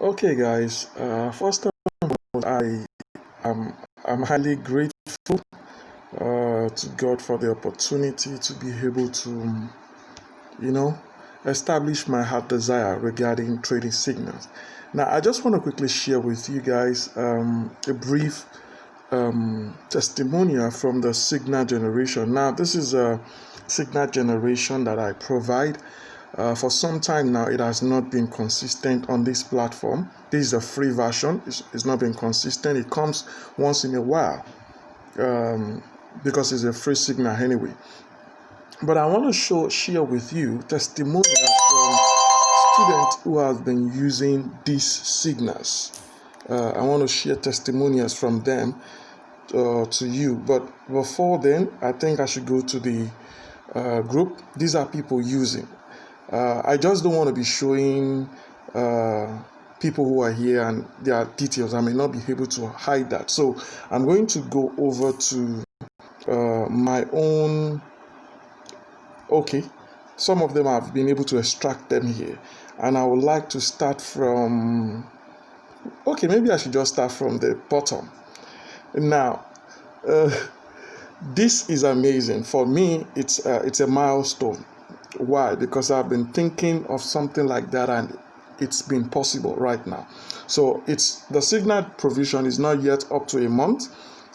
Okay, guys. First of all, am I'm highly grateful to God for the opportunity to be able to, you know, establish my heart desire regarding trading signals. Now, I just want to quickly share with you guys a brief testimonial from the signal generation. Now, this is a signal generation that I provide. For some time now, it has not been consistent on this platform. This is a free version. It's not been consistent. It comes once in a while because it's a free signal anyway. But I want to share with you testimonials from students who have been using these signals. I want to share testimonials from them to you. But before then, I think I should go to the group. These are people using. I just don't want to be showing people who are here and their details. I may not be able to hide that. So I'm going to go over to my own. Okay, some of them I've been able to extract them here. And I would like to start from. Okay, maybe I should just start from the bottom. Now, this is amazing. For me, it's a milestone. Why? Because I've been thinking of something like that and it's been possible right now. So it's the signal provision is not yet up to a month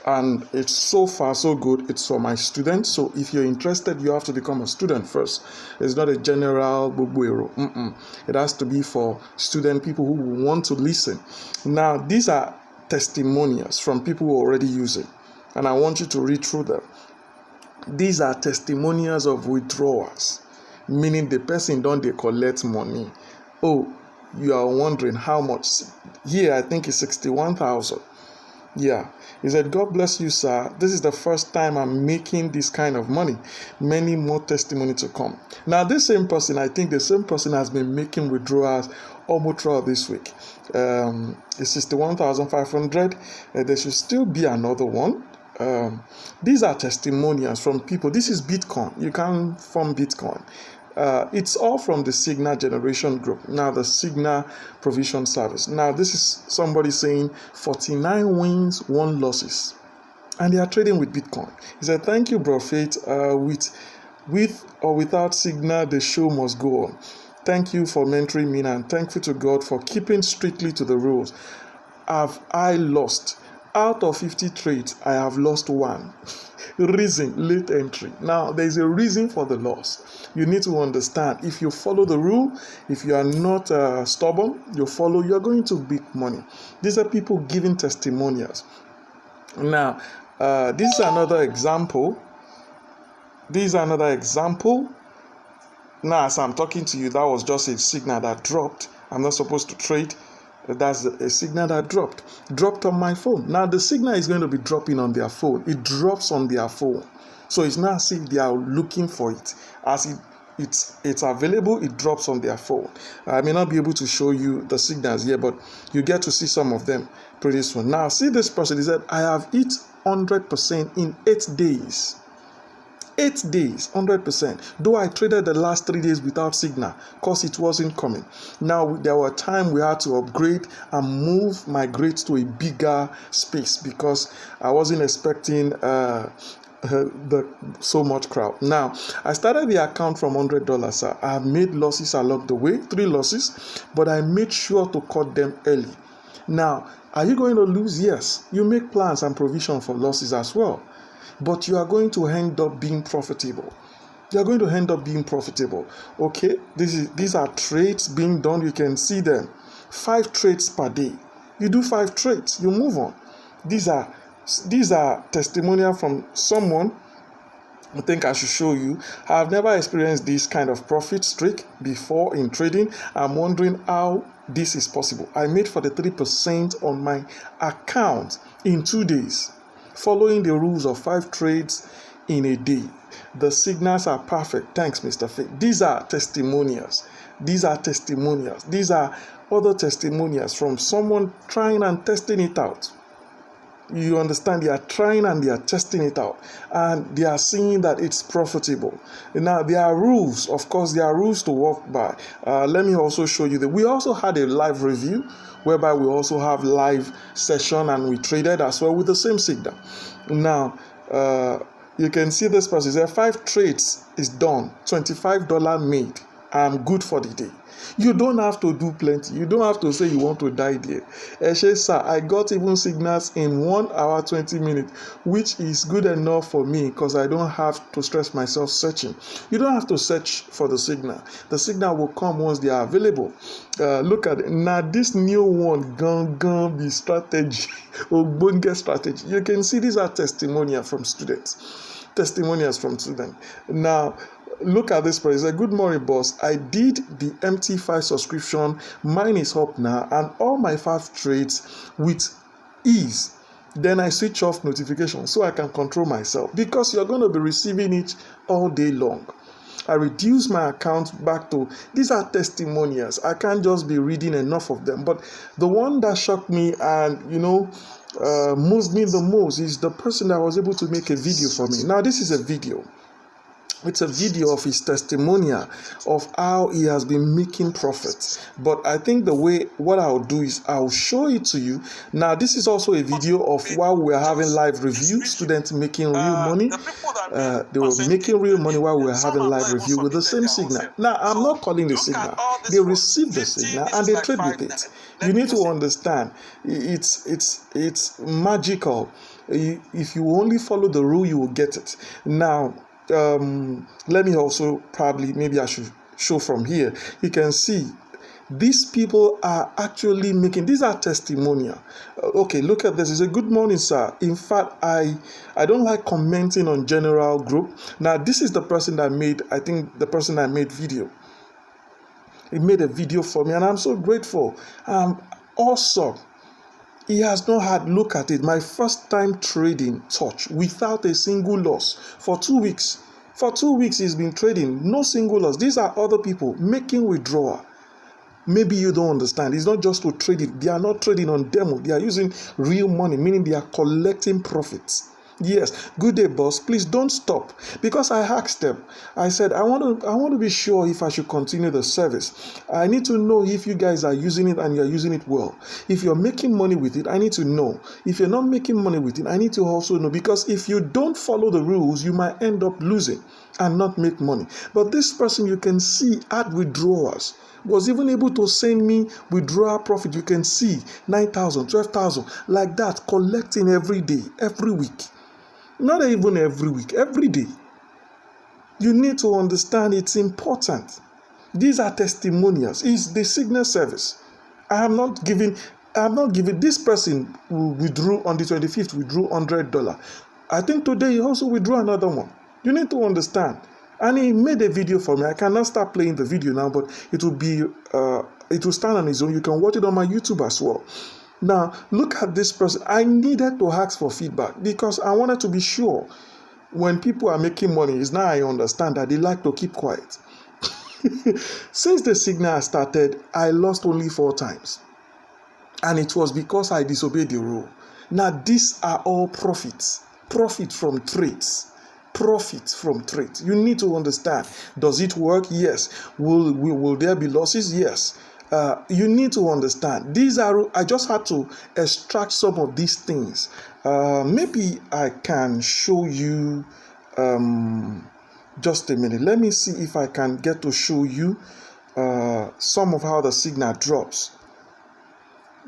and it's so far so good. It's for my students. So if you're interested, you have to become a student first. It's not a general bubuero. It has to be for student people who want to listen. Now, these are testimonials from people who already use it. And I want you to read through them. These are testimonials of withdrawals, meaning the person don't they collect money. Oh, you are wondering how much? Here, I think it's 61,000. Yeah, he said, God bless you, sir. This is the first time I'm making this kind of money. Many more testimony to come. Now, this same person, I think the same person has been making withdrawals almost throughout this week. It's 61,500. There should still be another one. These are testimonials from people. This is Bitcoin. You can form Bitcoin. It's all from the Signal Generation Group. Now, the Signal Provision Service. Now, this is somebody saying 49 wins, 1 losses. And they are trading with Bitcoin. He said, thank you, Bro Faith. With or without Signal, the show must go on. Thank you for mentoring me and thankful to God for keeping strictly to the rules. Have I lost? Out of 50 trades, I have lost 1. Reason, late entry. Now, there is a reason for the loss. You need to understand. If you follow the rule, if you are not stubborn, you follow, you're going to make money. These are people giving testimonials. Now, this is another example. Now, as I'm talking to you, that was just a signal that dropped. I'm not supposed to trade. That's a signal that dropped on my phone. Now the signal is going to be dropping on their phone. It drops on their phone, so it's not as if they are looking for it. As it's available, it drops on their phone. I may not be able to show you the signals here, but you get to see some of them pretty soon. Now see this person. He said, I have hit 100% in 8 days. 8 days, 100%. Though I traded the last 3 days without signal because it wasn't coming. Now, there were times we had to upgrade and move my grades to a bigger space because I wasn't expecting so much crowd. Now, I started the account from $100. I have made losses along the way, 3 losses, but I made sure to cut them early. Now, are you going to lose? Yes. You make plans and provision for losses as well. But you are going to end up being profitable. Okay, these are trades being done. You can see them. 5 trades per day. You do 5 trades, you move on. These are testimonial from someone. I think I should show you. I have never experienced this kind of profit streak before in trading. I'm wondering how this is possible. I made 43% on my account in 2 days. Following the rules of 5 trades in a day. The signals are perfect. Thanks, Mr. Faith. These are testimonials. These are other testimonials from someone trying and testing it out. You understand? They are trying and they are testing it out, and they are seeing that it's profitable. Now, there are rules. Of course, there are rules to work by. Let me also show you that we also had a live review, whereby we also have live session, and we traded as well with the same signal. Now, you can see this person said 5 trades is done, $25 made. I'm good for the day. You don't have to do plenty. You don't have to say you want to die there. Eshe, sir, I got even signals in 1 hour 20 minutes, which is good enough for me because I don't have to stress myself searching. You don't have to search for the signal. The signal will come once they are available. Look at it. Now, this new one, gonna be strategy, Ogbonge strategy. You can see these are testimonials from students. Testimonials from students. Now, look at this person. He said, good morning, boss. I did the MT5 subscription. Mine is up now, and all my 5 trades with ease. Then I switch off notifications so I can control myself, because you're going to be receiving it all day long. I reduced my account back to, these are testimonials. I can't just be reading enough of them. But the one that shocked me and, moved me the most is the person that was able to make a video for me. Now, this is a video. It's a video of his testimonial of how he has been making profits. But I think what I'll do is I'll show it to you. Now, this is also a video of while we're having live review, students making real money. They were making real money while we were having live review with the same signal. Now, I'm not calling the signal. They receive the signal and they trade with it. You need to understand, it's magical. If you only follow the rule, you will get it. Now, let me also maybe I should show from here. You can see these people are actually making, these are testimonial. Okay, look at this. It's a good morning, sir. In fact, I don't like commenting on general group. Now, this is the person that made, I think the person that made video. He made a video for me, and I'm so grateful. Also, he has not had, look at it, my first time trading touch without a single loss for 2 weeks. For 2 weeks, he's been trading, no single loss. These are other people making withdrawal. Maybe you don't understand. It's not just to trade it. They are not trading on demo. They are using real money, meaning they are collecting profits. Yes, good day, boss. Please don't stop. Because I asked them, I said, I want to be sure if I should continue the service. I need to know if you guys are using it and you're using it well. If you're making money with it, I need to know. If you're not making money with it, I need to also know. Because if you don't follow the rules, you might end up losing and not make money. But this person, you can see, had withdrawals. Was even able to send me withdrawal profit. You can see 9,000, 12,000, like that, collecting every day, every week. Not even every week, every day. You need to understand it's important. These are testimonials. It's the signal service. I am not giving this person who withdrew on the 25th, withdrew $100. I think today he also withdrew another one. You need to understand. And he made a video for me. I cannot start playing the video now, but it will stand on its own. You can watch it on my YouTube as well. Now, look at this person. I needed to ask for feedback because I wanted to be sure when people are making money, is now I understand that they like to keep quiet. Since the signal started, I lost only 4 times. And it was because I disobeyed the rule. Now, these are all profits. Profit from trades. Profit from trades. You need to understand. Does it work? Yes. Will there be losses? Yes. You need to understand. I just had to extract some of these things. Maybe I can show you just a minute. Let me see if I can get to show you some of how the signal drops.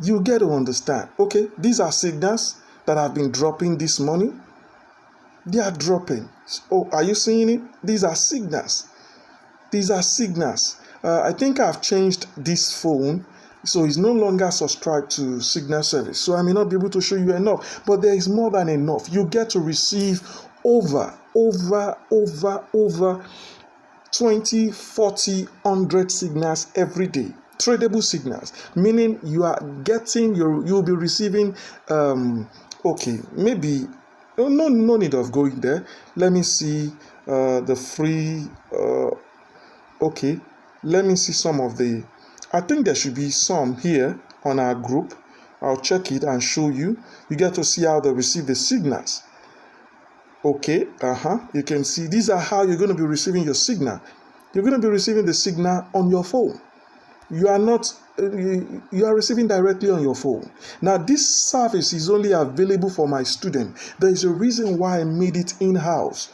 You get to understand. Okay, these are signals that have been dropping this morning. They are dropping. Oh, are you seeing it? These are signals. These are signals. I think I've changed this phone, so it's no longer subscribed to Signal Service. So I may not be able to show you enough, but there is more than enough. You get to receive over 20, 40, 100 signals every day. Tradable signals, meaning you are getting you'll be receiving. Okay, maybe no need of going there. Let me see the free. Okay. Let me see some of I think there should be some here on our group. I'll check it and show you. You get to see how they receive the signals. Okay, you can see these are how you're going to be receiving your signal. You're going to be receiving the signal on your phone. You are not, you are receiving directly on your phone. Now, this service is only available for my student. There is a reason why I made it in-house,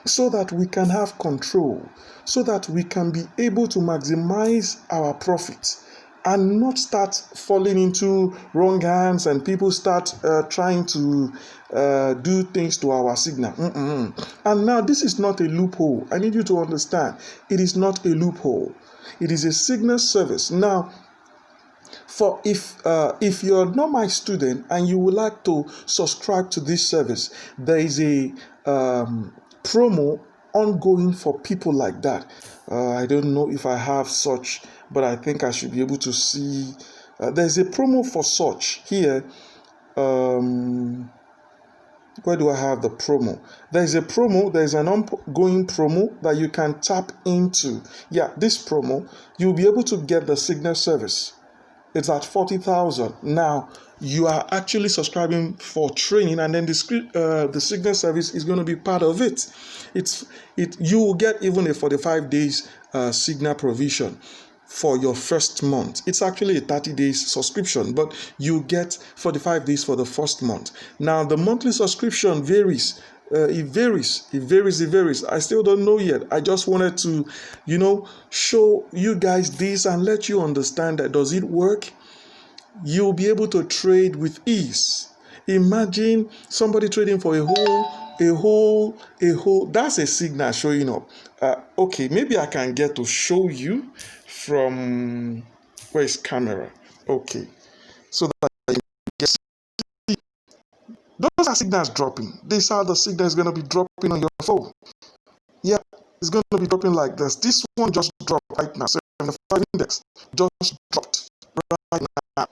so that we can have control, so that we can be able to maximize our profits and not start falling into wrong hands and people start trying to do things to our signal. And now this is not a loophole. I need you to understand, it is not a loophole. It is a signal service. Now, for if you're not my student and you would like to subscribe to this service, there is a promo ongoing for people like that. I don't know if I have such, but I think I should be able to see. There's a promo for such here. Where do I have the promo? There's a promo, there's an ongoing promo that you can tap into. Yeah, this promo, you'll be able to get the signal service. It's at 40,000. Now, you are actually subscribing for training, and then the signal service is going to be part of it. You will get even a 45 days signal provision for your first month. It's actually a 30 days subscription, but you get 45 days for the first month. Now, the monthly subscription varies. It varies. I still don't know yet. I just wanted to, show you guys this and let you understand that does it work? You'll be able to trade with ease. Imagine somebody trading for a whole. That's a signal showing up. Okay, maybe I can get to show you from, where's camera? Okay, so that you get. Those are signals dropping. These are the signals going to be dropping on your phone. Yeah, it's going to be dropping like this. This one just dropped right now. 75 index just dropped right now.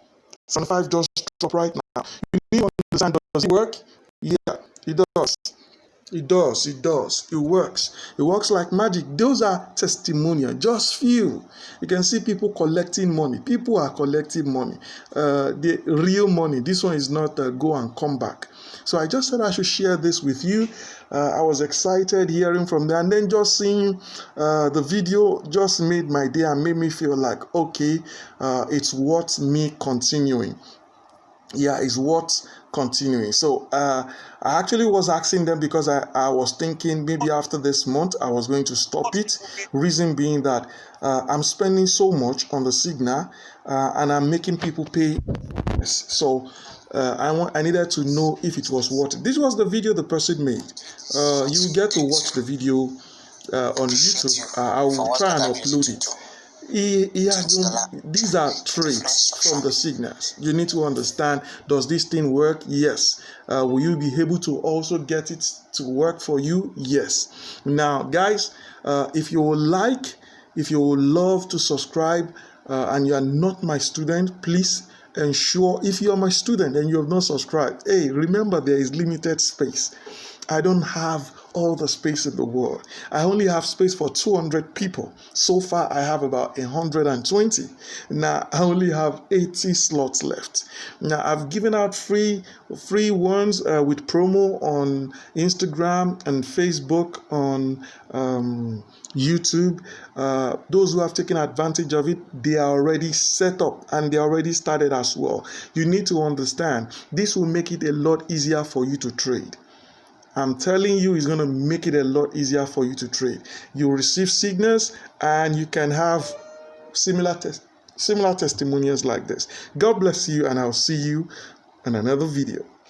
75 just dropped right now. You need to understand, does it work? Yeah, it does. It does. It works. It works like magic. Those are testimonial. Just few. You can see people collecting money. People are collecting money. The real money. This one is not go and come back. So I just said I should share this with you. I was excited hearing from them, and then just seeing the video just made my day and made me feel like, okay, it's worth me continuing. Yeah, it's worth continuing. So I actually was asking them because I was thinking maybe after this month I was going to stop it. Reason being that I'm spending so much on the signal and I'm making people pay. So I needed to know if it was worth it. This was the video the person made. You get to watch the video on YouTube. I will try and upload it. These are traits from the signals. You need to understand, does this thing work? Yes. Will you be able to also get it to work for you? Yes. Now, guys, if you would love to subscribe and you are not my student, please ensure, if you are my student and you have not subscribed, hey, remember there is limited space. I don't have all the space in the world. I only have space for 200 people. So far, I have about 120. Now, I only have 80 slots left. Now, I've given out free ones with promo on Instagram and Facebook, on YouTube. Those who have taken advantage of it, they are already set up and they already started as well. You need to understand, this will make it a lot easier for you to trade. I'm telling you, it's going to make it a lot easier for you to trade. You receive signals and you can have similar testimonials like this. God bless you, and I'll see you in another video.